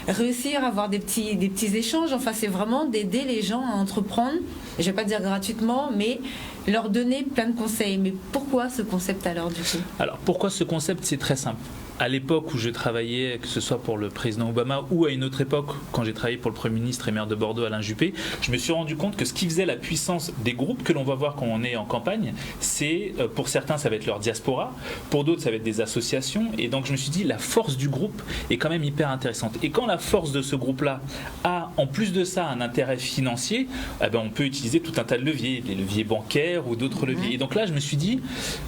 réussir à avoir des petits échanges. Enfin c'est vraiment d'aider les gens à entreprendre, je vais pas dire gratuitement, mais leur donner plein de conseils. Mais pourquoi ce concept alors du coup? Alors pourquoi ce concept? C'est très simple. À l'époque où je travaillais, que ce soit pour le président Obama ou à une autre époque, quand j'ai travaillé pour le Premier ministre et maire de Bordeaux, Alain Juppé, je me suis rendu compte que ce qui faisait la puissance des groupes que l'on va voir quand on est en campagne, c'est, pour certains, ça va être leur diaspora, pour d'autres, ça va être des associations. Et donc, je me suis dit, la force du groupe est quand même hyper intéressante. Et quand la force de ce groupe-là a, en plus de ça, un intérêt financier, on peut utiliser tout un tas de leviers, des leviers bancaires ou d'autres leviers. Et donc là, je me suis dit,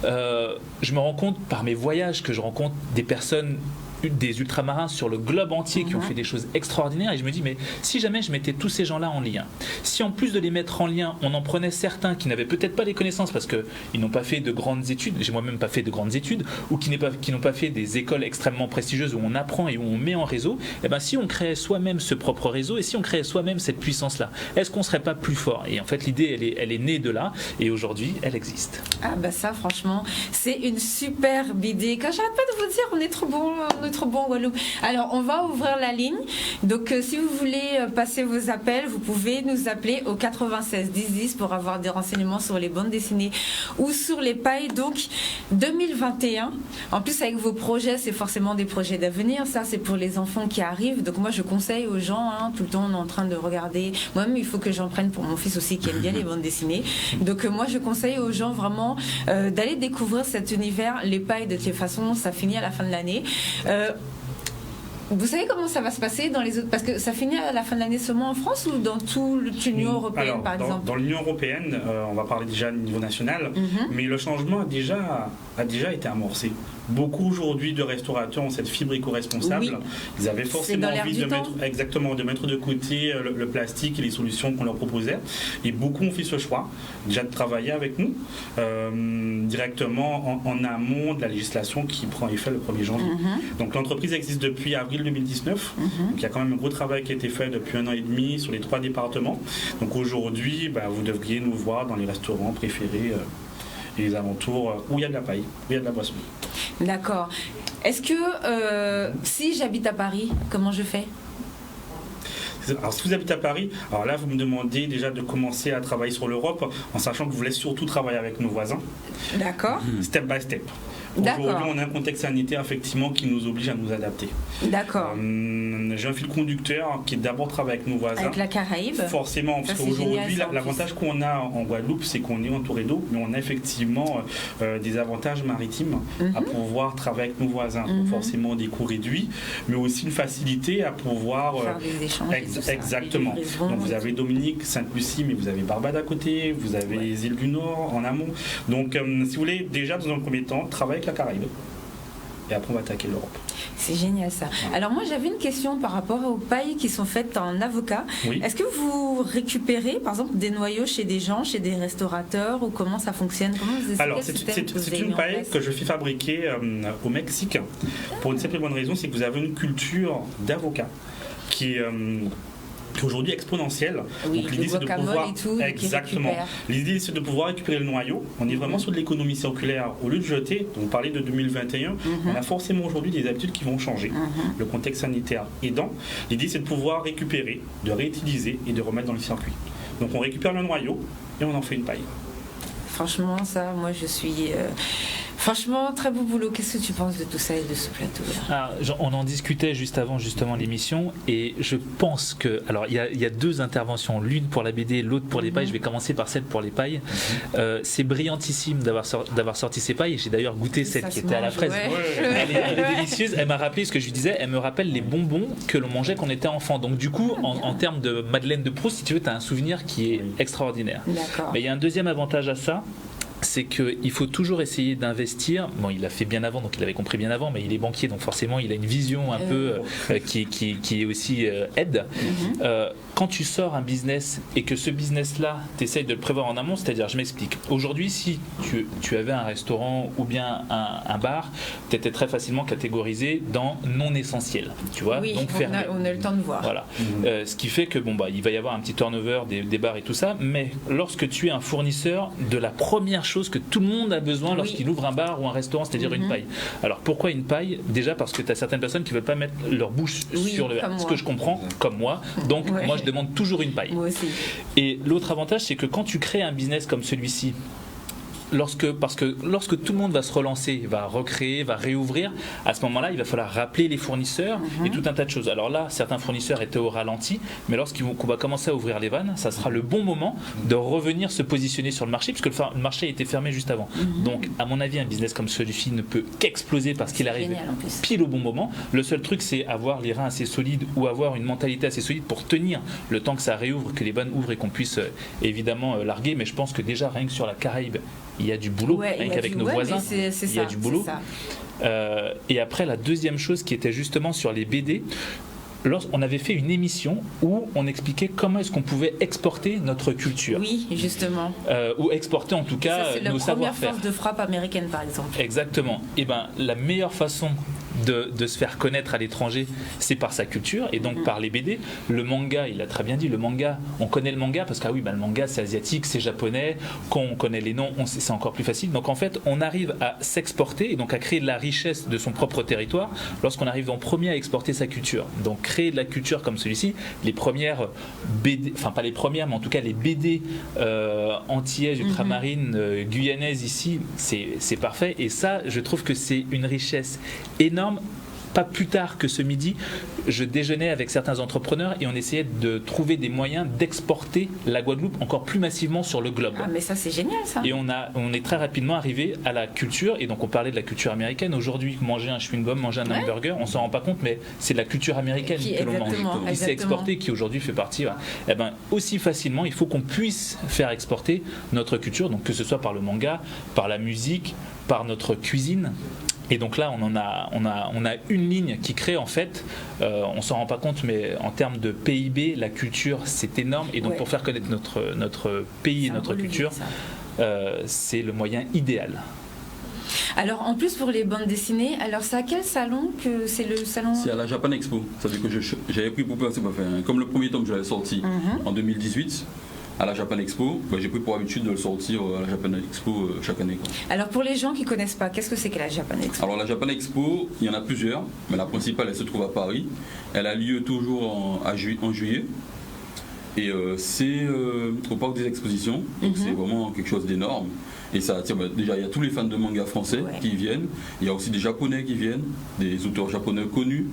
je me rends compte par mes voyages que je rencontre des personnes, des ultramarins sur le globe entier qui ont fait des choses extraordinaires, et je me dis mais si jamais je mettais tous ces gens-là en lien, si en plus de les mettre en lien on en prenait certains qui n'avaient peut-être pas les connaissances parce qu'ils n'ont pas fait de grandes études, j'ai moi-même pas fait de grandes études, ou qui n'ont pas fait des écoles extrêmement prestigieuses où on apprend et où on met en réseau, si on créait soi-même ce propre réseau et si on créait soi-même cette puissance-là, est-ce qu'on serait pas plus fort? Et en fait l'idée elle est née de là, et aujourd'hui elle existe. Ah ça franchement c'est une superbe idée. Quand j'arrête pas de vous dire on est trop bon Guadeloupe. Alors on va ouvrir la ligne, donc si vous voulez passer vos appels, vous pouvez nous appeler au 96 10 10 pour avoir des renseignements sur les bandes dessinées ou sur les pailles. Donc 2021, en plus avec vos projets, c'est forcément des projets d'avenir, ça c'est pour les enfants qui arrivent, donc moi je conseille aux gens, tout le temps on est en train de regarder, moi-même il faut que j'en prenne pour mon fils aussi qui aime bien les bandes dessinées, donc moi je conseille aux gens vraiment d'aller découvrir cet univers. Les pailles de toute façon ça finit à la fin de l'année. Vous savez comment ça va se passer dans les autres, parce que ça finit à la fin de l'année seulement en France ou dans toute l'Union européenne par exemple? Dans l'Union européenne, on va parler déjà au niveau national, mais le changement a déjà été amorcé. Beaucoup aujourd'hui de restaurateurs ont cette fibre éco-responsable. Oui. Ils avaient forcément envie de mettre de côté le plastique et les solutions qu'on leur proposait. Et beaucoup ont fait ce choix, déjà de travailler avec nous directement en amont de la législation qui prend effet le 1er janvier. Donc l'entreprise existe depuis avril 2019. Donc il y a quand même un gros travail qui a été fait depuis 1 an et demi sur les 3 départements. Donc aujourd'hui, vous devriez nous voir dans les restaurants préférés et les alentours où il y a de la paille, où il y a de la boisson. D'accord. Est-ce que si j'habite à Paris, comment je fais? Alors si vous habitez à Paris, alors là vous me demandez déjà de commencer à travailler sur l'Europe en sachant que vous voulez surtout travailler avec nos voisins. D'accord. Step by step. D'accord. Aujourd'hui, on a un contexte sanitaire effectivement qui nous oblige à nous adapter. D'accord. J'ai un fil conducteur qui est d'abord travailler avec nos voisins. Avec la Caraïbe. Forcément, parce qu'aujourd'hui, l'avantage qu'on a en Guadeloupe, c'est qu'on est entouré d'eau, mais on a effectivement des avantages maritimes à pouvoir travailler avec nos voisins. Donc forcément des coûts réduits, mais aussi une facilité à pouvoir faire des échanges. Exactement. Donc vous avez Dominique, Sainte-Lucie, mais vous avez Barbade à côté, vous avez les îles du Nord en amont. Donc si vous voulez, déjà dans un premier temps, travailler avec la Caraïbe. Et après, on va attaquer l'Europe. C'est génial ça. Alors moi, j'avais une question par rapport aux pailles qui sont faites en avocat. Oui. Est-ce que vous récupérez, par exemple, des noyaux chez des gens, chez des restaurateurs, ou comment ça fonctionne? Alors, c'est une paille que je fais fabriquer au Mexique pour une simple et bonne raison, c'est que vous avez une culture d'avocat qui est aujourd'hui exponentielle. Oui, donc l'idée c'est de pouvoir exactement. L'idée c'est de pouvoir récupérer le noyau. On est vraiment sur de l'économie circulaire au lieu de jeter. Donc parler de 2021, on a forcément aujourd'hui des habitudes qui vont changer. Le contexte sanitaire aidant. L'idée c'est de pouvoir récupérer, de réutiliser et de remettre dans le circuit. Donc on récupère le noyau et on en fait une paille. Franchement, ça, moi je suis. Franchement, très beau boulot. Qu'est-ce que tu penses de tout ça et de ce plateau-là? On en discutait juste avant justement l'émission et je pense que... Alors, il y a deux interventions, l'une pour la BD, l'autre pour les pailles. Je vais commencer par celle pour les pailles. C'est brillantissime d'avoir sorti ces pailles. J'ai d'ailleurs goûté celle qui était à la fraise. Elle est délicieuse. Elle m'a rappelé ce que je lui disais. Elle me rappelle les bonbons que l'on mangeait quand on était enfant. Donc du coup, en termes de Madeleine de Proust, si tu veux, tu as un souvenir qui est extraordinaire. Mais il y a un deuxième avantage à ça, c'est qu'il faut toujours essayer d'investir. Bon, il l'a fait bien avant, donc il avait compris bien avant, mais il est banquier, donc forcément il a une vision un peu qui est aussi aide. Quand tu sors un business et que ce business-là, tu essayes de le prévoir en amont, c'est-à-dire, je m'explique. Aujourd'hui, si tu avais un restaurant ou bien un bar, tu étais très facilement catégorisé dans non essentiel. Tu vois, oui, donc on a le temps de voir. Voilà. Ce qui fait que il va y avoir un petit turnover des bars et tout ça, mais lorsque tu es un fournisseur de la première chose que tout le monde a besoin lorsqu'il ouvre un bar ou un restaurant, c'est-à-dire une paille. Alors pourquoi une paille? Déjà parce que tu as certaines personnes qui ne veulent pas mettre leur bouche sur le verre, ce que je comprends, comme moi. Donc moi je demande toujours une paille. Moi aussi. Et l'autre avantage, c'est que quand tu crées un business comme celui-ci, parce que lorsque tout le monde va se relancer, va recréer, va réouvrir, à ce moment-là, il va falloir rappeler les fournisseurs et tout un tas de choses. Alors là, certains fournisseurs étaient au ralenti, mais lorsqu'on va commencer à ouvrir les vannes, ça sera le bon moment de revenir se positionner sur le marché, puisque le marché a été fermé juste avant. Donc, à mon avis, un business comme celui-ci ne peut qu'exploser parce qu'il arrive pile au bon moment. Le seul truc, c'est avoir les reins assez solides ou avoir une mentalité assez solide pour tenir le temps que ça réouvre, que les vannes ouvrent et qu'on puisse évidemment larguer. Mais je pense que déjà, rien que sur la Caraïbe, il y a du boulot, rien qu'avec nos voisins, il y a du boulot. Et après, la deuxième chose qui était justement sur les BD, on avait fait une émission où on expliquait comment est-ce qu'on pouvait exporter notre culture. Oui, justement. Ou exporter en tout cas nos savoir-faire. C'est la première force de frappe américaine, par exemple. Exactement. Et la meilleure façon de se faire connaître à l'étranger, c'est par sa culture et donc par les BD. Le manga, il a très bien dit, le manga, on connaît le manga parce que le manga c'est asiatique, c'est japonais, quand on connaît les noms, c'est encore plus facile. Donc en fait, on arrive à s'exporter et donc à créer de la richesse de son propre territoire lorsqu'on arrive en premier à exporter sa culture. Donc créer de la culture comme celui-ci, les premières BD, enfin pas les premières, mais en tout cas les BD antillaises, ultramarines, guyanaises ici, c'est parfait. Et ça, je trouve que c'est une richesse énorme. Pas plus tard que ce midi, je déjeunais avec certains entrepreneurs et on essayait de trouver des moyens d'exporter la Guadeloupe encore plus massivement sur le globe. Ah mais ça c'est génial ça. Et on est très rapidement arrivé à la culture et donc on parlait de la culture américaine. Aujourd'hui, manger un chewing-gum, manger un hamburger, on s'en rend pas compte, mais c'est de la culture américaine que l'on mange. Qui s'est exportée, qui aujourd'hui fait partie. Aussi facilement, il faut qu'on puisse faire exporter notre culture, donc que ce soit par le manga, par la musique, par notre cuisine. Et donc là, on a une ligne qui crée en fait, on s'en rend pas compte, mais en termes de PIB, la culture, c'est énorme. Et donc pour faire connaître notre pays et notre culture, c'est le moyen idéal. Alors en plus pour les bandes dessinées, alors c'est à quel salon que c'est le salon? C'est à la Japan Expo. Ça veut dire que j'avais pris pour passer, comme le premier tome que j'avais sorti en 2018. À la Japan Expo, j'ai pris pour habitude de le sortir à la Japan Expo chaque année. Alors pour les gens qui ne connaissent pas, qu'est-ce que c'est que la Japan Expo? Alors la Japan Expo, il y en a plusieurs, mais la principale elle se trouve à Paris. Elle a lieu toujours en juillet. Et c'est au parc des expositions, donc c'est vraiment quelque chose d'énorme. Et ça attire, déjà il y a tous les fans de manga français qui viennent, il y a aussi des japonais qui viennent, des auteurs japonais connus,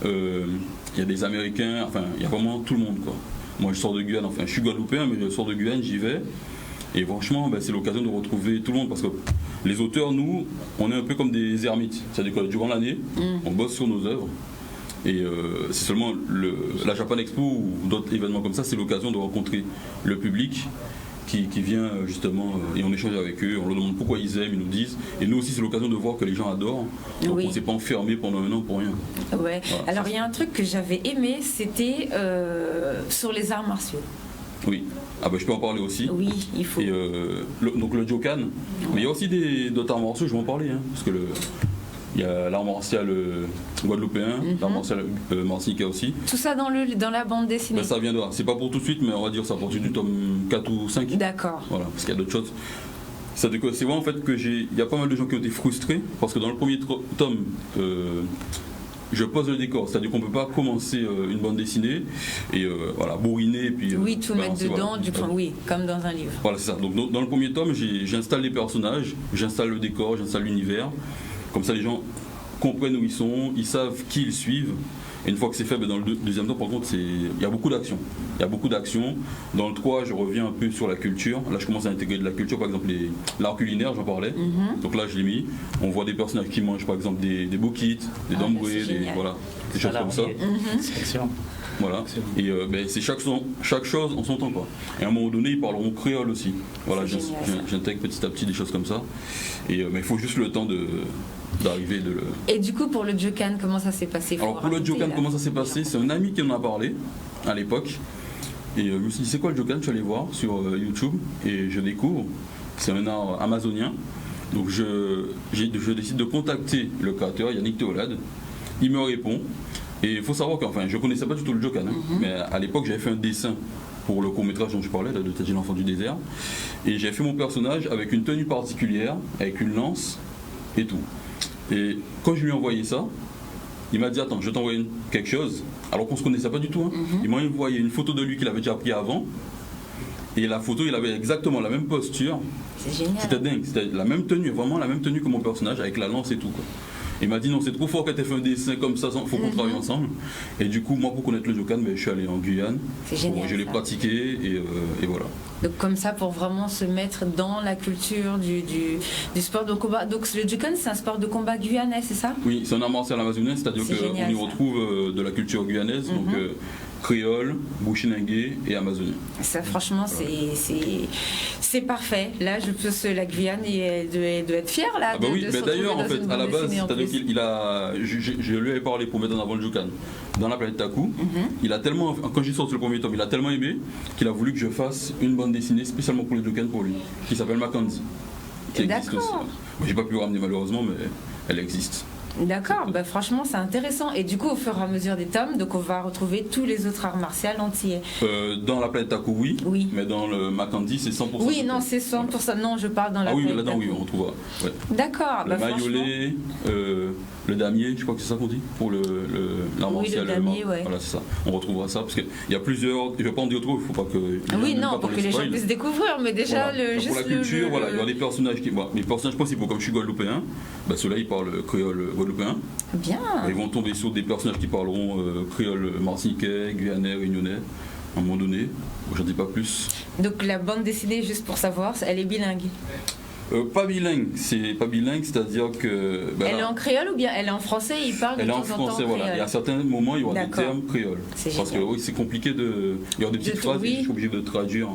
il y a des américains, enfin il y a vraiment tout le monde quoi. Moi je sors de Guyane, enfin je suis guadeloupéen mais je sors de Guyane, j'y vais. Et franchement c'est l'occasion de retrouver tout le monde parce que les auteurs, nous, on est un peu comme des ermites. C'est-à-dire que durant l'année, on bosse sur nos œuvres. Et c'est seulement la Japan Expo ou d'autres événements comme ça, c'est l'occasion de rencontrer le public qui vient justement et on échange avec eux, on leur demande pourquoi ils aiment, ils nous disent. Et nous aussi, c'est l'occasion de voir que les gens adorent. Donc on ne s'est pas enfermé pendant un an pour rien. Ouais. Voilà, alors il y a un truc que j'avais aimé, c'était sur les arts martiaux. Oui. Ah je peux en parler aussi. Oui, il faut. Et donc le Jokan, mais il y a aussi d'autres arts martiaux, je vais en parler, hein, parce que il y a l'art martial guadeloupéen, l'art martial martiniquais aussi. Tout ça dans la bande dessinée. Ça viendra, c'est pas pour tout de suite, mais on va dire ça à partir du tome 4 ou 5. D'accord. Voilà, parce qu'il y a d'autres choses. C'est vrai en fait il y a pas mal de gens qui ont été frustrés, parce que dans le premier tome, je pose le décor, c'est-à-dire qu'on ne peut pas commencer une bande dessinée et bourriner et puis... tout mettre dedans, comme dans un livre. Voilà, c'est ça. Donc dans le premier tome, j'installe les personnages, j'installe le décor, j'installe l'univers. Comme ça, les gens comprennent où ils sont, ils savent qui ils suivent. Et une fois que c'est fait, dans le deuxième tome, par contre, il y a beaucoup d'actions. Dans le 3, je reviens un peu sur la culture. Là, je commence à intégrer de la culture, par exemple l'art culinaire, j'en parlais. Donc là, je l'ai mis. On voit des personnages qui mangent, par exemple, des bokites, des damboués, des choses comme ça. C'est excellent. Voilà. Et c'est chaque chose en son temps quoi. Et à un moment donné ils parleront créole aussi. Voilà, j'intègre petit à petit des choses comme ça. Et mais il faut juste le temps d'arriver de le... Et du coup pour le Jokan, comment ça s'est passé? Alors pour le Jokan, comment ça s'est passé? C'est un ami qui en a parlé à l'époque. Et je me suis dit c'est quoi le Jokan? Je suis allé voir sur YouTube et je découvre. C'est un art amazonien. Donc je décide de contacter le créateur, Yannick Théolade. Il me répond. Et il faut savoir je ne connaissais pas du tout le Jokan, mais à l'époque j'avais fait un dessin pour le court-métrage dont je parlais, de Tadji l'enfant du désert, et j'avais fait mon personnage avec une tenue particulière, avec une lance et tout. Et quand je lui ai envoyé ça, il m'a dit attends, je vais t'envoyer quelque chose, alors qu'on ne se connaissait pas du tout. Il m'a envoyé une photo de lui qu'il avait déjà pris avant, et la photo il avait exactement la même posture. C'est génial. C'était dingue, c'était la même tenue, vraiment la même tenue que mon personnage, avec la lance et tout quoi. Il m'a dit non c'est trop fort que tu aies fait un dessin comme ça, il faut qu'on travaille ensemble. Et du coup moi pour connaître le Jokan, je suis allé en Guyane, je l'ai pratiqué et voilà. Donc comme ça pour vraiment se mettre dans la culture du sport de combat. Donc le Jokan c'est un sport de combat guyanais, c'est ça? Oui, c'est un art martial amazonien, c'est-à-dire qu'on y retrouve de la culture guyanaise, donc créole, bouchilingué et amazonien. Ça franchement c'est parfait. Là je pense que la Guyane elle doit être fière là. Oui, mais d'ailleurs en fait à la base, c'est-à-dire je lui avais parlé pour mettre en avant le Jokan dans la planète Taku. Il a tellement, quand j'ai sorti le premier tome, il a tellement aimé qu'il a voulu que je fasse une bande dessinée spécialement pour le Jokan pour lui, qui s'appelle Mackenzie, qui existe aussi. J'ai pas pu le ramener malheureusement, mais elle existe. D'accord, franchement c'est intéressant. Et du coup au fur et à mesure des tomes, donc on va retrouver tous les autres arts martiaux entiers. Dans la planète Taku oui, mais dans le Mackenzie c'est 100%. Oui, non c'est 100%, non je parle dans la planète là-dedans Taku. oui on retrouvera. Ouais. D'accord, le maïolé, le damier, je crois que c'est ça qu'on dit pour l'art martial. Le damier, voilà c'est ça, on retrouvera ça parce qu'il y a plusieurs, je ne vais pas en dire trop, il ne faut pas que... pour que les gens puissent découvrir, mais déjà pour la culture, il y a des personnages mes personnages principaux, comme je suis guadeloupéen, ceux-là ils parlent créole guadeloupéen. Bien. Ils vont tomber sur des personnages qui parleront créole martiniquais, guyanais, réunionnais, à un moment donné, j'en dis pas plus. Donc la bande dessinée, juste pour savoir, elle est bilingue? Pas bilingue, c'est-à-dire que... elle est en créole ou bien elle est en français et il parle de temps en temps? Elle est en français, voilà. Et à certains moments, il y aura des termes créoles. Parce que c'est compliqué de... Il y aura des petites phrases et je suis obligé de traduire.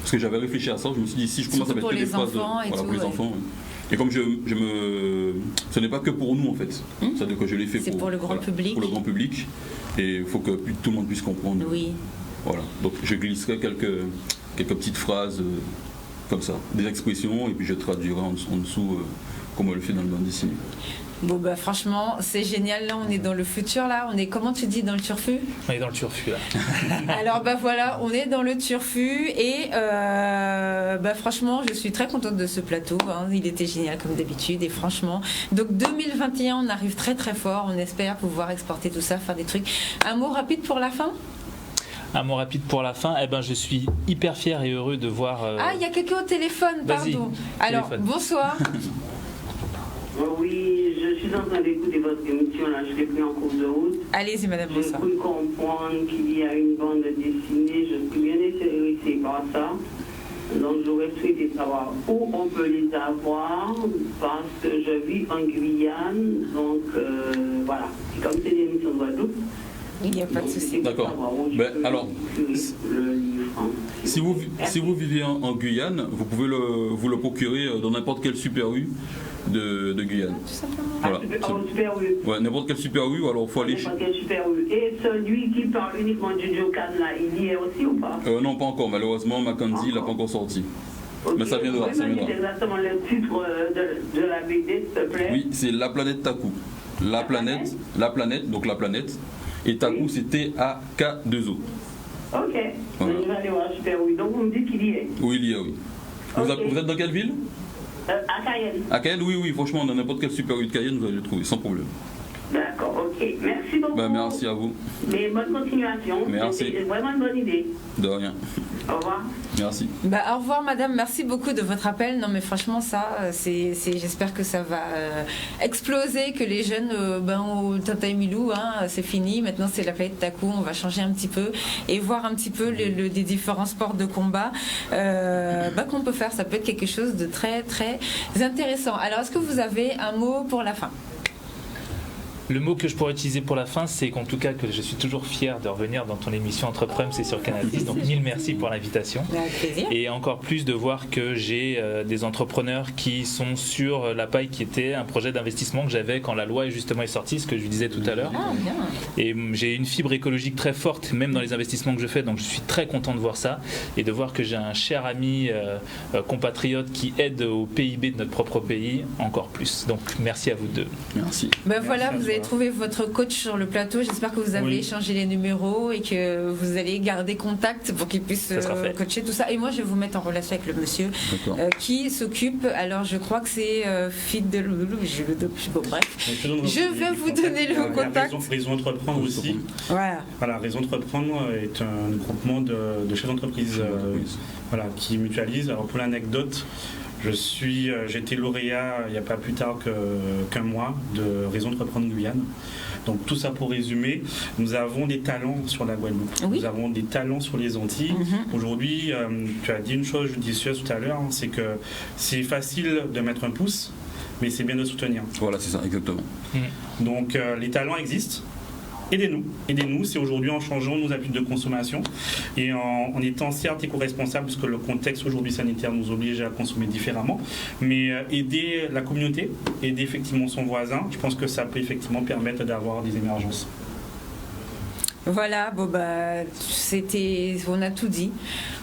Parce que j'avais réfléchi à ça, je me suis dit, si je commence à mettre que des phrases pour les enfants... Et comme ce n'est pas que pour nous en fait, c'est-à-dire que je l'ai fait pour le grand public. Pour le grand public, et il faut que tout le monde puisse comprendre. Oui. Voilà. Donc je glisserai quelques petites phrases comme ça, des expressions, et puis je traduirai en dessous comme on le fait dans le bande dessinée. Bon franchement c'est génial, là on est dans le futur, là on est, comment tu dis, dans le turfu? On est dans le turfu là. Alors voilà, on est dans le turfu et franchement je suis très contente de ce plateau, il était génial comme d'habitude et franchement, donc 2021 on arrive très très fort, on espère pouvoir exporter tout ça, faire des trucs. Un mot rapide pour la fin? Un mot rapide pour la fin. Eh ben, je suis hyper fier et heureux de voir. Ah, il y a quelqu'un au téléphone, Vas-y, pardon. Alors, téléphone. bonsoir. Oui, je suis en train d'écouter votre émission, là, je l'ai pris en cours de route. Allez-y, madame, J'ai bonsoir. cru comprendre qu'il y a une bande dessinée, je suis bien intéressée par ça. Donc j'aurais souhaité savoir où on peut les avoir, parce que je vis en Guyane, donc voilà. Et comme c'est une émission de Guadeloupe, il n'y a pas de souci. D'accord. Ben, alors, si vous vivez en Guyane, vous pouvez vous le procurer dans n'importe quel Super U de Guyane. Voilà. Super U. Ouais, n'importe quel Super U, alors il faut aller chez... N'importe quel Super U. Et celui qui parle uniquement du Jokan, là, il y est aussi ou pas? Non, pas encore. Malheureusement, Mackenzie, il n'a pas encore sorti. Okay. Mais ça viendra. Vous pouvez me dire exactement le titre de la BD, s'il te plaît? Oui, c'est La Planète Taku. La planète, donc la planète. Et Taku, c'est T-A-K-2-O. Ok. Voilà. Je vais aller voir Super U. Donc vous me dites qu'il y est? Oui, il y est, oui. Okay. Vous êtes dans quelle ville? À Cayenne. À Cayenne, oui, franchement, dans n'importe quel Super U de Cayenne, vous allez le trouver, sans problème. D'accord, ok. Merci beaucoup. Ben, merci à vous. Mais bonne continuation. Merci. C'est vraiment une bonne idée. De rien. Au revoir. Merci. Bah, au revoir madame, merci beaucoup de votre appel. Non mais franchement ça, j'espère que ça va exploser, que les jeunes, au Tata et Milou, c'est fini. Maintenant c'est la planète Taku, on va changer un petit peu et voir un petit peu des différents sports de combat qu'on peut faire. Ça peut être quelque chose de très très intéressant. Alors est-ce que vous avez un mot pour la fin ? Le mot que je pourrais utiliser pour la fin, c'est qu'en tout cas que je suis toujours fier de revenir dans ton émission Entreprendre, c'est sur Canal 10. Donc mille merci pour l'invitation. Avec plaisir. Et encore plus de voir que j'ai des entrepreneurs qui sont sur la paille, qui était un projet d'investissement que j'avais quand la loi justement est sortie, ce que je lui disais tout à l'heure. Ah, bien. Et j'ai une fibre écologique très forte, même dans les investissements que je fais. Donc je suis très content de voir ça et de voir que j'ai un cher ami compatriote qui aide au PIB de notre propre pays encore plus. Donc merci à vous deux. Merci. Ben voilà, vous avez trouvé votre coach sur le plateau. J'espère que vous avez échangé les numéros et que vous allez garder contact pour qu'il puisse coacher tout ça. Et moi, je vais vous mettre en relation avec le monsieur qui s'occupe. Alors, je crois que c'est Fidel. Bon, bref. Je vais vous donner le contact. Raison Entreprendre aussi. Voilà. Voilà, Raison Entreprendre est un groupement de chefs d'entreprise qui mutualise. Alors, pour l'anecdote, j'ai été lauréat il n'y a pas plus tard qu'un mois de Raison Entreprendre Guyane. Donc tout ça pour résumer, nous avons des talents sur la Guadeloupe, nous avons des talents sur les Antilles. Aujourd'hui, tu as dit une chose judicieuse tout à l'heure, c'est que c'est facile de mettre un pouce, mais c'est bien de soutenir. Voilà, c'est ça, exactement. Donc les talents existent. Aidez-nous, c'est aujourd'hui en changeant nos habitudes de consommation et en étant certes éco-responsables, puisque le contexte aujourd'hui sanitaire nous oblige à consommer différemment, mais aider la communauté, aider effectivement son voisin, je pense que ça peut effectivement permettre d'avoir des émergences. Voilà, on a tout dit.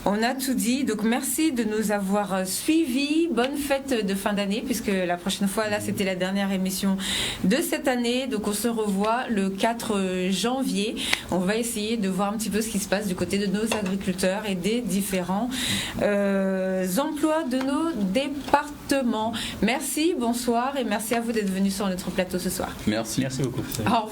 On a tout dit. Donc merci de nous avoir suivis. Bonne fête de fin d'année, puisque la prochaine fois, là, c'était la dernière émission de cette année. Donc on se revoit le 4 janvier. On va essayer de voir un petit peu ce qui se passe du côté de nos agriculteurs et des différents emplois de nos départements. Merci, bonsoir et merci à vous d'être venus sur notre plateau ce soir. Merci. Merci beaucoup. Au revoir.